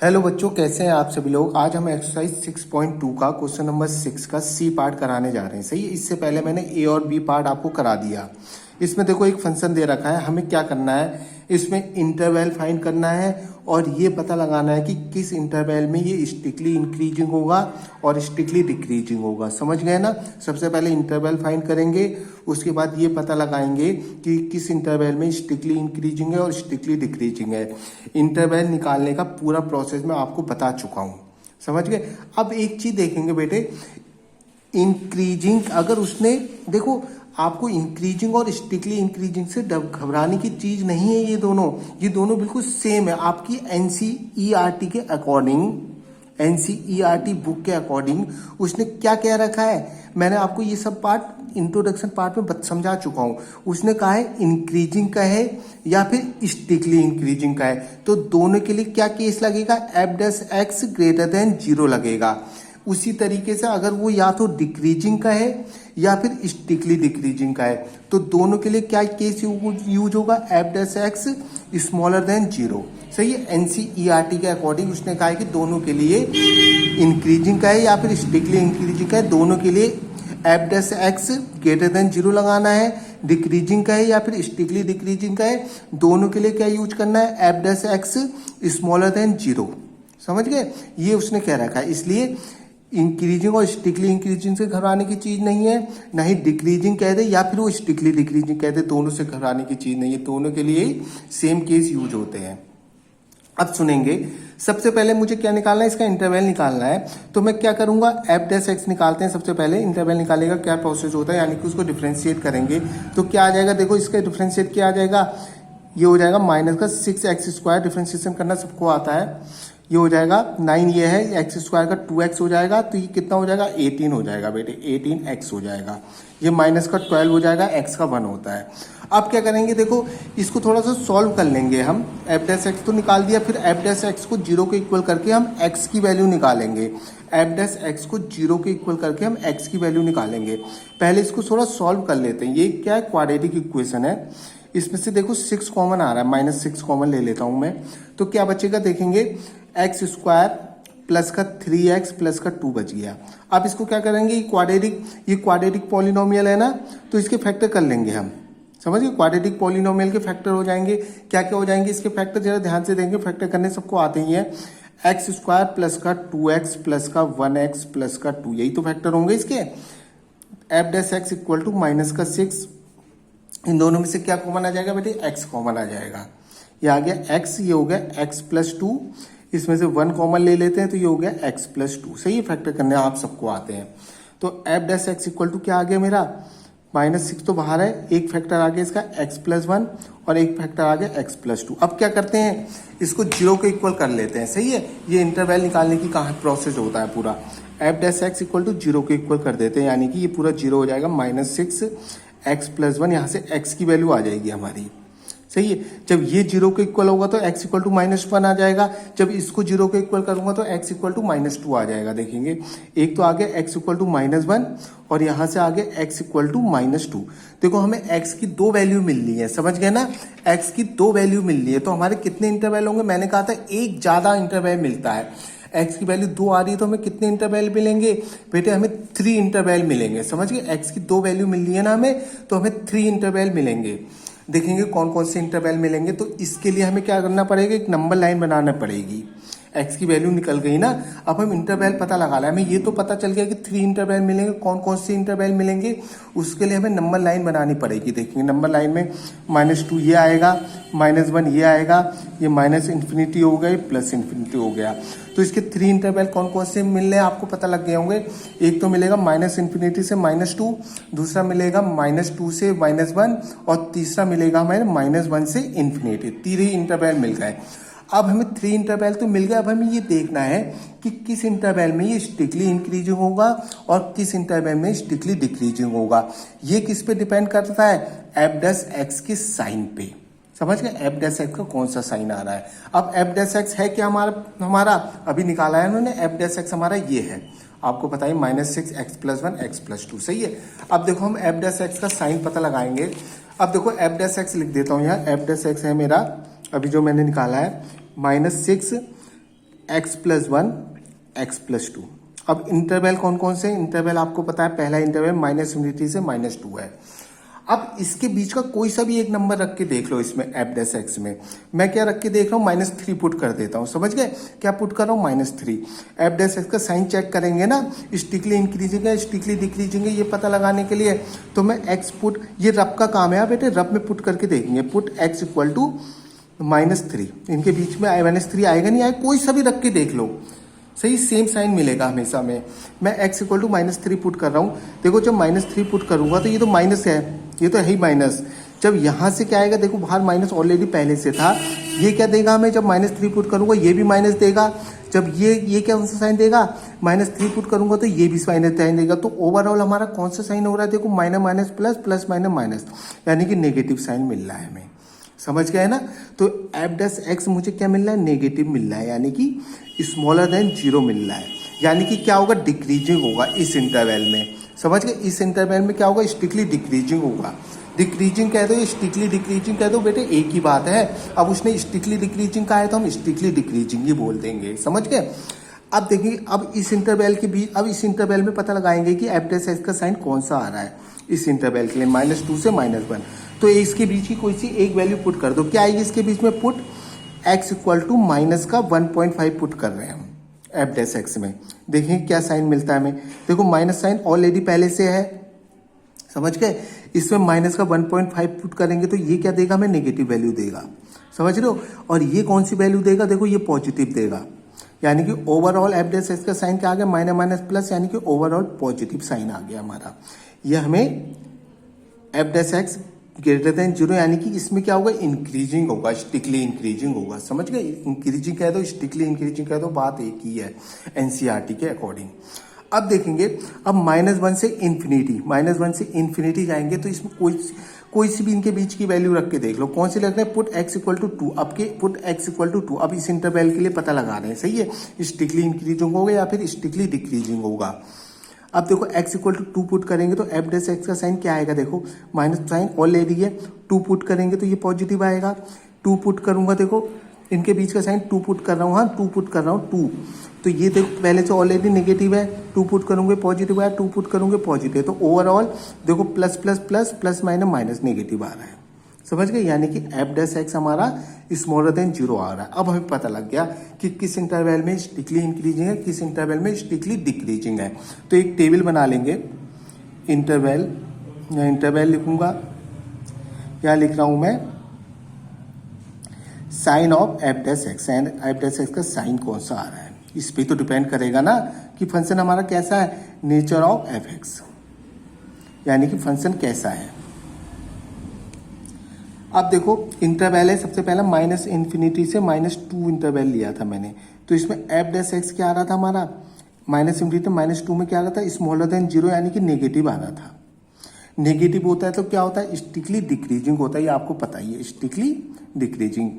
Hello बच्चों, कैसे हैं आप सभी लोग। आज हम एक्सरसाइज 6.2 का क्वेश्चन नंबर 6 का सी पार्ट कराने जा रहे हैं। सही है, इससे पहले मैंने ए और बी पार्ट आपको करा दिया। इसमें देखो एक फंक्शन दे रखा है, हमें क्या करना है, इसमें इंटरवल फाइंड करना है और ये पता लगाना है कि किस इंटरवल में ये स्ट्रिक्टली इंक्रीजिंग होगा और स्ट्रिक्टली डिक्रीजिंग होगा। समझ गए ना। सबसे पहले इंटरवल फाइंड करेंगे, उसके बाद ये पता लगाएंगे कि किस इंटरवल में स्ट्रिक्टली इंक्रीजिंग है और स्ट्रिक्टली डिक्रीजिंग है। इंटरवल निकालने का पूरा प्रोसेस मैं आपको बता चुका हूँ। समझ गए। अब एक चीज देखेंगे बेटे, इंक्रीजिंग अगर उसने देखो आपको इंक्रीजिंग और स्ट्रिक्टली इंक्रीजिंग से घबराने की चीज नहीं है। ये दोनों बिल्कुल सेम है। आपकी एनसीईआरटी के अकॉर्डिंग, एनसीईआरटी बुक के अकॉर्डिंग उसने क्या कह रखा है, मैंने आपको ये सब पार्ट इंट्रोडक्शन पार्ट में समझा चुका हूं। उसने कहा है इंक्रीजिंग का है या फिर स्ट्रिक्टली इंक्रीजिंग का है, तो दोनों के लिए क्या केस लगेगा, f' ग्रेटर देन 0 लगेगा। उसी तरीके से अगर वो या तो डिक्रीजिंग का है या फिर स्ट्रिक्टली डिक्रीजिंग का है, तो दोनों के लिए क्या केस यूज होगा, f' स्मॉलर देन 0। सही है। एनसीईआरटी के अकॉर्डिंग उसने कहा है कि दोनों के लिए इंक्रीजिंग का है या फिर स्ट्रिक्टली इंक्रीजिंग का है, दोनों के लिए f' ग्रेटर देन 0 लगाना है। डिक्रीजिंग का है या फिर स्ट्रिक्टली डिक्रीजिंग का है, दोनों के लिए क्या यूज करना है, f' स्मॉलर देन 0। समझ गए। ये उसने कह रखा है, इसलिए इंक्रीजिंग और स्ट्रिक्टली इंक्रीजिंग से घबराने की चीज नहीं है, ना ही डिक्रीजिंग कह दे या फिर वो स्ट्रिक्टली डिक्रीजिंग कह दे, दोनों से घबराने की चीज नहीं है। दोनों के लिए सेम केस यूज होते हैं। अब सुनेंगे, सबसे पहले मुझे क्या निकालना है, इसका इंटरवल निकालना है। तो मैं क्या करूंगा, f' निकालते हैं। सबसे पहले इंटरवल निकालने का क्या प्रोसेस होता है, यानी कि उसको डिफरेंशिएट करेंगे तो क्या आ जाएगा, देखो इसका डिफरेंशिएट क्या आ जाएगा, ये हो जाएगा माइनस का 6x²। डिफरेंशिएशन करना सबको आता है। ये हो जाएगा 9, ये है x² का 2x हो जाएगा, तो ये कितना हो जाएगा, 18 हो जाएगा बेटे, 18x हो जाएगा। ये माइनस का 12 हो जाएगा, x का 1 होता है। अब क्या करेंगे, देखो इसको थोड़ा सा सॉल्व कर लेंगे हम। f' तो निकाल दिया, फिर f' को 0 के इक्वल करके हम x की वैल्यू निकालेंगे। f' को 0 के इक्वल करके हम x की वैल्यू निकालेंगे। पहले इसको थोड़ा सॉल्व कर लेते हैं। ये क्या है, क्वाड्रेटिक इक्वेशन है। इसमें से देखो 6 कॉमन आ रहा है, -6 कॉमन ले लेता हूं मैं, तो क्या बचेगा देखेंगे, x² प्लस का 3x प्लस का 2 बच गया। अब इसको क्या करेंगे, ये क्वाड्रेटिक पॉलिनोमियल है ना, तो इसके फैक्टर कर लेंगे हम। समझ गए। क्वाड्रेटिक पॉलिनोमियल के फैक्टर हो जाएंगे। क्या क्या हो जाएंगे इसके फैक्टर, जरा ध्यान से देंगे, फैक्टर करने सबको आते ही है। x² प्लस का 2x प्लस का 1x प्लस का 2, यही तो फैक्टर होंगे इसके। f' इक्वल टू माइनस का 6, इन दोनों में से क्या कॉमन आ जाएगा बेटे, x कॉमन आ जाएगा। ये आ गया x, ये हो गया x प्लस 2, इसमें से 1 कॉमन ले लेते हैं तो ये हो गया x प्लस 2। सही है, फैक्टर करने आप सबको आते हैं। तो f' इक्वल टू क्या आ गया मेरा, -6 तो बाहर है, एक फैक्टर आ गया इसका x प्लस 1 और एक फैक्टर आ गया x प्लस 2। अब क्या करते हैं, इसको 0 के इक्वल कर लेते हैं। सही है, ये इंटरवल निकालने की कहाँ प्रोसेस होता है पूरा। f' इक्वल टू 0 के इक्वल कर देते हैं, यानी कि ये पूरा 0 हो जाएगा, -6 x प्लस 1, यहाँ से x की वैल्यू आ जाएगी हमारी। सही है। जब ये 0 के इक्वल होगा तो x इक्वल टू -1 आ जाएगा। जब इसको 0 के इक्वल करूंगा तो x इक्वल टू -2 आ जाएगा। देखेंगे, एक तो आ गया x इक्वल टू -1 और यहाँ से आ गया x इक्वल टू -2। देखो हमें x की 2 वैल्यू मिल रही है। समझ गए ना, x की 2 वैल्यू मिल रही है, तो हमारे कितने इंटरवल होंगे, मैंने कहा था एक ज्यादा इंटरवल मिलता है। x की वैल्यू 2 आ रही है तो हमें कितने इंटरवल मिलेंगे बेटे, हमें 3 इंटरवल मिलेंगे। समझ गए, x की 2 वैल्यू मिल रही है ना हमें, तो हमें 3 इंटरवल मिलेंगे। देखेंगे कौन कौन से इंटरवल मिलेंगे, तो इसके लिए हमें क्या करना पड़ेगा, एक नंबर लाइन बनाना पड़ेगी। x की वैल्यू निकल गई ना, अब हम इंटरवल पता लगा रहे हैं। हमें ये तो पता चल गया कि 3 इंटरवल मिलेंगे, कौन कौन से इंटरवल मिलेंगे, उसके लिए हमें नंबर लाइन बनानी पड़ेगी। देखेंगे नंबर लाइन में -2 ये आएगा, -1 ये आएगा, ये -∞ हो गए, +∞ हो गया। तो इसके 3 इंटरवल कौन कौन से मिल रहे हैं आपको पता लग गए होंगे। एक तो मिलेगा -∞ से -2, दूसरा मिलेगा -2 से -1 और तीसरा मिलेगा हमें -1 से ∞। 3 इंटरवल मिल गए। अब हमें 3 इंटरवल तो मिल गया, अब हमें ये देखना है कि किस इंटरवल में ये स्ट्रिक्टली इंक्रीजिंग होगा और किस इंटरवल में स्ट्रिक्टली डिक्रीजिंग होगा। ये किस पे डिपेंड करता है, f' के साइन पे। समझ गए, f' का कौन सा साइन आ रहा है। अब f' है क्या हमारा अभी निकाला है उन्होंने, f' हमारा ये है, आपको पता है -6x प्लस 1 x प्लस 2। सही है। अब देखो हम f' का साइन पता लगाएंगे। अब देखो f' लिख देता हूँ यहाँ, f' है मेरा अभी जो मैंने निकाला है, -6 x plus one, x plus two. अब इंटरवल कौन कौन से, इंटरवल आपको पता है, पहला इंटरवल माइनस इन्फिनिटी से माइनस टू है। अब इसके बीच का कोई सा भी एक नंबर रख के देख लो, इसमें एफ डैश एक्स में मैं क्या रख के देख रहा हूँ, माइनस थ्री पुट कर देता हूँ। समझ गए, क्या पुट कर रहा हूँ, minus three. F dash x का साइन चेक करेंगे ना, स्टिकली इंक्रीजिंग है स्टिकली डिक्रीजिंग है, ये पता लगाने के लिए तो मैं एक्स पुट, ये रब का काम है बेटे, रब में पुट करके देखेंगे। Put x equal to minus three, इनके बीच में माइनस थ्री आएगा नहीं आएगा, कोई सा भी रख के देख लो, सही सेम साइन मिलेगा हमेशा में। मैं x equal to minus three put कर रहा हूँ। देखो जब माइनस थ्री पुट करूंगा तो ये तो माइनस है, ये तो है ही माइनस। जब यहाँ से क्या आएगा, देखो बाहर माइनस ऑलरेडी पहले से था, ये क्या देगा हमें, जब माइनस थ्री पुट करूंगा ये भी माइनस देगा। जब ये क्या कौन सा साइन देगा, माइनस थ्री पुट करूंगा तो ये भी माइनस साइन देगा। तो ओवरऑल हमारा कौन सा साइन हो रहा है, देखो minus minus plus plus minus minus, यानी कि नेगेटिव साइन मिल रहा है हमें। समझ गए ना, तो एफ डैश एक्स मुझे क्या मिल रहा है, नेगेटिव मिल रहा है, यानी कि स्मॉलर देन जीरो मिल रहा है। यानी कि क्या होगा, डिक्रीजिंग होगा इस इंटरवल में। समझ गए, इस इंटरवल में क्या होगा, स्ट्रिक्टली डिक्रीजिंग होगा। डिक्रीजिंग कह दो, स्ट्रिक्टली डिक्रीजिंग कह दो, बेटे एक ही बात है। अब उसने स्ट्रिक्टली डिक्रीजिंग कहा है तो हम स्ट्रिक्टली डिक्रीजिंग ही बोल देंगे। समझ गए। अब देखिए, अब इस इंटरवल के बीच, अब इस इंटरवल में पता लगाएंगे कि एफ डैश एक्स का साइन कौन सा आ रहा है इस इंटरवल के लिए, माइनस टू से माइनस वन। तो इसके बीच की कोई सी एक वैल्यू पुट कर दो, क्या आएगी इसके बीच में, put x equal to minus का 1.5 पुट कर रहे हैं हम एफ डैश एक्स में। देखें क्या साइन मिलता है हमें, देखो माइनस साइन ऑलरेडी पहले से है। समझ गए, इसमें माइनस का 1.5 पुट करेंगे तो ये क्या देगा हमें, नेगेटिव वैल्यू देगा। समझ रहे हो, और ये कौन सी वैल्यू देगा, देखो ये पॉजिटिव देगा। यानी कि ओवरऑल एफ डैश एक्स का साइन क्या आ गया, माइनस माइनस प्लस, यानी कि ओवरऑल पॉजिटिव साइन आ गया हमारा। ये हमें F dash x greater than zero, यानी कि इसमें क्या होगा, इंक्रीजिंग होगा, स्टिकली इंक्रीजिंग होगा। समझ गए, इंक्रीजिंग कह दो स्टिकली इंक्रीजिंग कह दो, बात एक ही है एनसीईआरटी के अकॉर्डिंग। अब देखेंगे, अब माइनस वन से इन्फिनिटी, माइनस वन से इन्फिनिटी जाएंगे तो इसमें कोई सी भी इनके बीच की वैल्यू रख के देख लो, कौन सी रख रहे हैं, put x equal to two. अब के put x equal to two, अब इस इंटरवल के लिए पता लगा रहे हैं, सही है, स्टिकली इंक्रीजिंग होगा या फिर स्टिकली डिक्रीजिंग होगा। अब देखो x equal to two put करेंगे तो एफ डैश एक्स का साइन क्या आएगा, देखो माइनस साइन ऑलरेडी है, टू पुट करेंगे तो ये पॉजिटिव आएगा। टू पुट करूंगा, देखो इनके बीच का साइन टू पुट कर रहा हूँ, हाँ टू पुट कर रहा हूँ टू, तो ये देखो पहले से ऑलरेडी नेगेटिव है, टू पुट करूंगे पॉजिटिव है, टू पुट करूंगे पॉजिटिव है, तो ओवरऑल देखो plus plus plus plus minus minus negative आ रहा है। समझ गए, यानी कि एफ डैश एक्स हमारा स्मॉलर देन जीरो आ रहा है। अब हमें पता लग गया कि किस इंटरवल में स्ट्रिक्टली इंक्रीजिंग है, किस इंटरवल में स्ट्रिक्टली डिक्रीजिंग है। तो एक टेबल बना लेंगे, इंटरवल या इंटरवल लिखूंगा, क्या लिख रहा हूं मैं, sign of f dash x, and f dash x का साइन कौन सा आ रहा है, इस पे तो डिपेंड करेगा ना कि फंक्शन हमारा कैसा है, नेचर ऑफ एफ एक्स, यानी कि फंक्शन कैसा है। अब देखो इंटरवल है, सबसे पहला माइनस इन्फिनिटी से माइनस टू इंटरवल लिया था मैंने, तो इसमें एफ डैश एक्स क्या आ रहा था हमारा, माइनस इन्फिनिटी माइनस टू में क्या आ रहा था, स्मॉलर देन जीरो, यानी कि नेगेटिव आ रहा था। नेगेटिव होता है तो क्या होता है, स्ट्रिक्टली डिक्रीजिंग होता है, ये आपको पता ही है, स्ट्रिक्टली डिक्रीजिंग।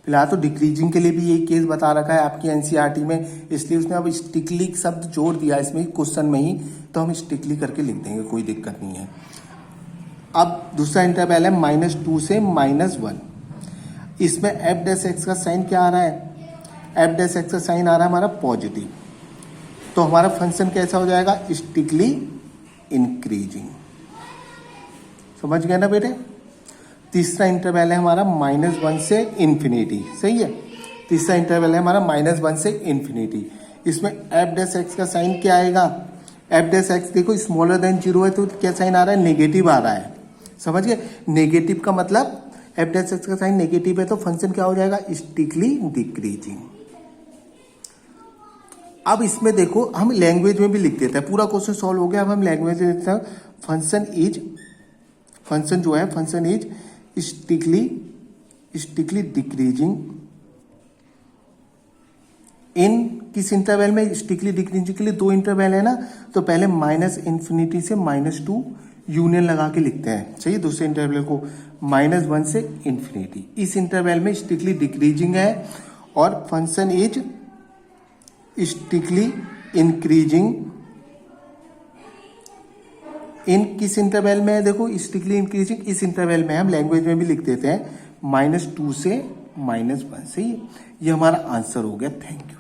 फिलहाल तो डिक्रीजिंग के लिए भी ये केस बता रखा है आपकी एनसीईआरटी में, इसलिए उसने अब स्ट्रिक्टली शब्द जोड़ दिया इसमें क्वेश्चन में ही, तो हम स्ट्रिक्टली करके लिख देंगे, कोई दिक्कत नहीं है। अब दूसरा इंटरवल है माइनस टू से माइनस वन, इसमें एफ डैश एक्स का साइन क्या आ रहा है, एफ डैश एक्स का साइन आ रहा है हमारा पॉजिटिव, तो हमारा फंक्शन कैसा हो जाएगा, स्ट्रिक्टली इंक्रीजिंग। समझ गए ना बेटे। तीसरा इंटरवल है हमारा माइनस वन से इन्फिनिटी, सही है, तीसरा इंटरवल है हमारा माइनस वन से इन्फिनिटी, इसमें एफ डैश एक्स का साइन क्या आएगा, एफ डैश एक्स देखो स्मॉलर देन जीरो है तो क्या साइन आ रहा है, नेगेटिव आ रहा है। समझ गए, नेगेटिव का मतलब एफ डैश एक्स का साइन नेगेटिव है तो फंक्शन क्या हो जाएगा, स्ट्रिक्टली डिक्रीजिंग। अब इसमें देखो हम लैंग्वेज में भी लिख देते हैं, पूरा क्वेश्चन सॉल्व हो गया। अब हम लैंग्वेज में लिखते हैं, फंक्शन जो है function is strictly decreasing in किस इंटरवल में, स्ट्रिक्टली डिक्रीजिंग के लिए दो इंटरवल है ना, तो पहले माइनस इन्फिनिटी से माइनस टू यूनियन लगा के लिखते हैं, चाहिए दूसरे इंटरवल को माइनस वन से इन्फिनिटी, इस इंटरवल में स्ट्रिक्टली डिक्रीजिंग है और function is strictly increasing in किस इंटरवल में है, देखो स्ट्रिक्टली इंक्रीजिंग इस इंटरवल में, हम लैंग्वेज में भी लिख देते हैं माइनस टू से -1। सही है, ये हमारा आंसर हो गया। Thank you.